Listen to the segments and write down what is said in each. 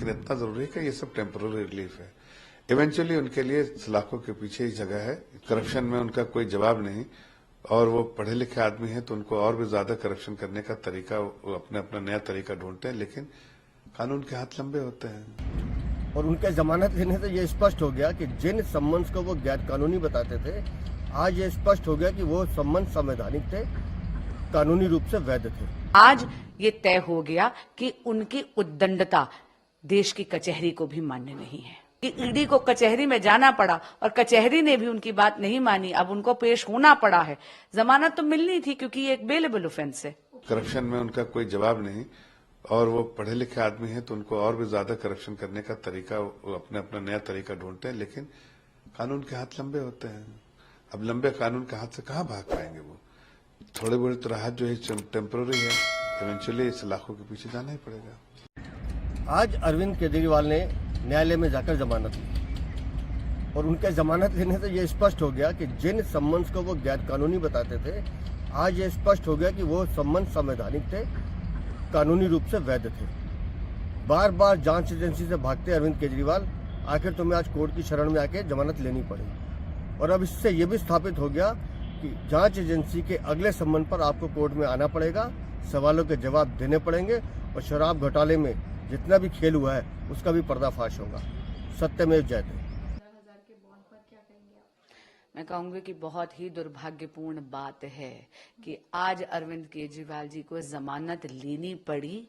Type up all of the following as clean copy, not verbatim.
इतना जरूरी है कि ये सब टेम्पररी रिलीफ है। इवेंचुअली उनके लिए सलाखों के पीछे ही जगह है। करप्शन में उनका कोई जवाब नहीं, और वो पढ़े लिखे आदमी हैं तो उनको और भी ज्यादा करप्शन करने का तरीका, वो अपना अपना नया तरीका ढूंढते हैं, लेकिन कानून के हाथ लंबे होते हैं। और उनके जमानत लेने से ये स्पष्ट हो गया कि जिन सम्मन्स को वो गैर कानूनी बताते थे, आज ये स्पष्ट हो गया कि वो सम्मन संवैधानिक थे, कानूनी रूप से वैध थे। आज ये तय हो गया कि उनकी उद्दंडता देश की कचहरी को भी मान्य नहीं है। कि ईडी को कचहरी में जाना पड़ा और कचहरी ने भी उनकी बात नहीं मानी, अब उनको पेश होना पड़ा है। जमानत तो मिलनी थी क्योंकि ये एक बेलेबल ऑफेंस है। करप्शन में उनका कोई जवाब नहीं, और वो पढ़े लिखे आदमी हैं तो उनको और भी ज्यादा करप्शन करने का तरीका, वो अपना अपना नया तरीका ढूंढते हैं, लेकिन कानून के हाथ लंबे होते हैं। अब लंबे कानून के हाथ से कहाँ भाग पाएंगे वो? थोड़े बड़े तो राहत जो है टेम्पररी है, इवेंचुअली इस लाखों के पीछे जाना ही पड़ेगा। आज अरविंद केजरीवाल ने न्यायालय में जाकर जमानत ली, और उनके जमानत लेने से ये स्पष्ट हो गया कि जिन सम्मन्स को वो गैर कानूनी बताते थे, आज ये स्पष्ट हो गया कि वो सम्मन संवैधानिक थे, कानूनी रूप से वैध थे। बार बार जांच एजेंसी से भागते अरविंद केजरीवाल, आखिर तुम्हें आज कोर्ट की शरण में आके जमानत लेनी पड़ी। और अब इससे ये भी स्थापित हो गया कि जांच एजेंसी के अगले सम्मन पर आपको कोर्ट में आना पड़ेगा, सवालों के जवाब देने पड़ेंगे, और शराब घोटाले में जितना भी खेल हुआ है उसका भी पर्दाफाश होगा। सत्यमेव जयते। मैं कहूंगी कि बहुत ही दुर्भाग्यपूर्ण बात है कि आज अरविंद केजरीवाल जी को जमानत लेनी पड़ी।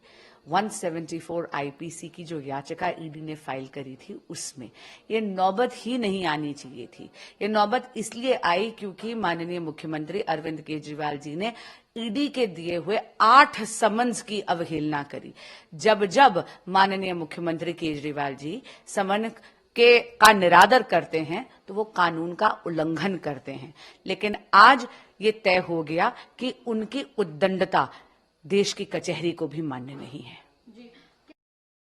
174 आईपीसी की जो याचिका ईडी ने फाइल करी थी उसमें ये नौबत ही नहीं आनी चाहिए थी। ये नौबत इसलिए आई क्योंकि माननीय मुख्यमंत्री अरविंद केजरीवाल जी ने ईडी के दिए हुए 8 समन्स की अवहेलना करी। जब जब माननीय मुख्यमंत्री केजरीवाल जी समन का निरादर करते हैं तो वो कानून का उल्लंघन करते हैं। लेकिन आज ये तय हो गया कि उनकी उद्दंडता देश की कचहरी को भी मान्य नहीं है।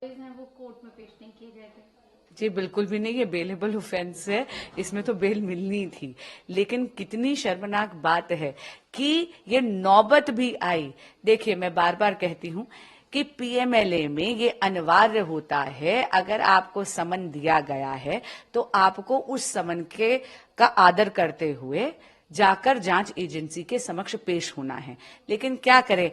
वो कोर्ट में पेश नहीं किए गए थे। जी बिल्कुल भी नहीं, ये बेलेबल ऑफेंस है, इसमें तो बेल मिलनी थी। लेकिन कितनी शर्मनाक बात है कि ये नौबत भी आई। देखिए, मैं बार बार कहती हूं कि पीएमएलए में ये अनिवार्य होता है, अगर आपको समन दिया गया है तो आपको उस समन का आदर करते हुए जाकर जांच एजेंसी के समक्ष पेश होना है। लेकिन क्या करें,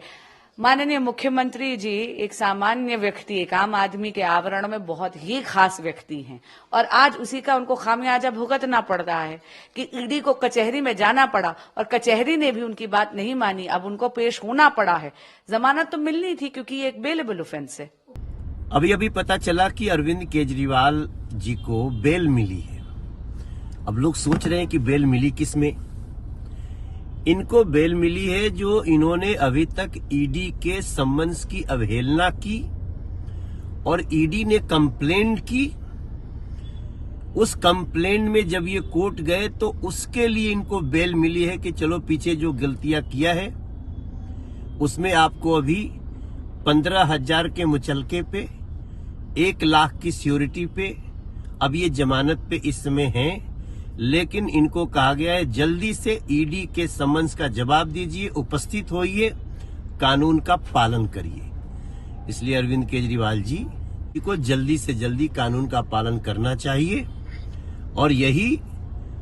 माननीय मुख्यमंत्री जी एक सामान्य व्यक्ति, एक आम आदमी के आवरण में बहुत ही खास व्यक्ति हैं, और आज उसी का उनको खामियाजा भुगतना पड़ रहा है कि ईडी को कचहरी में जाना पड़ा और कचहरी ने भी उनकी बात नहीं मानी, अब उनको पेश होना पड़ा है। जमानत तो मिलनी थी क्योंकि ये एक बेलेबल ऑफेंस है। अभी पता चला कि अरविंद केजरीवाल जी को बेल मिली है। अब लोग सोच रहे हैं कि बेल मिली किसमें? इनको बेल मिली है जो इन्होंने अभी तक ईडी के सम्मन्स की अवहेलना की, और ईडी ने कंप्लेंट की। उस कंप्लेंट में जब ये कोर्ट गए तो उसके लिए इनको बेल मिली है कि चलो पीछे जो गलतियां किया है उसमें आपको अभी 15,000 के मुचलके पे, 1 लाख की सिक्योरिटी पे अब ये जमानत पे इस समय हैं। लेकिन इनको कहा गया है जल्दी से ईडी के समन्स का जवाब दीजिए, उपस्थित होइए, कानून का पालन करिए। इसलिए अरविंद केजरीवाल जी को जल्दी से जल्दी कानून का पालन करना चाहिए, और यही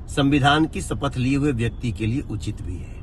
संविधान की शपथ लिए हुए व्यक्ति के लिए उचित भी है।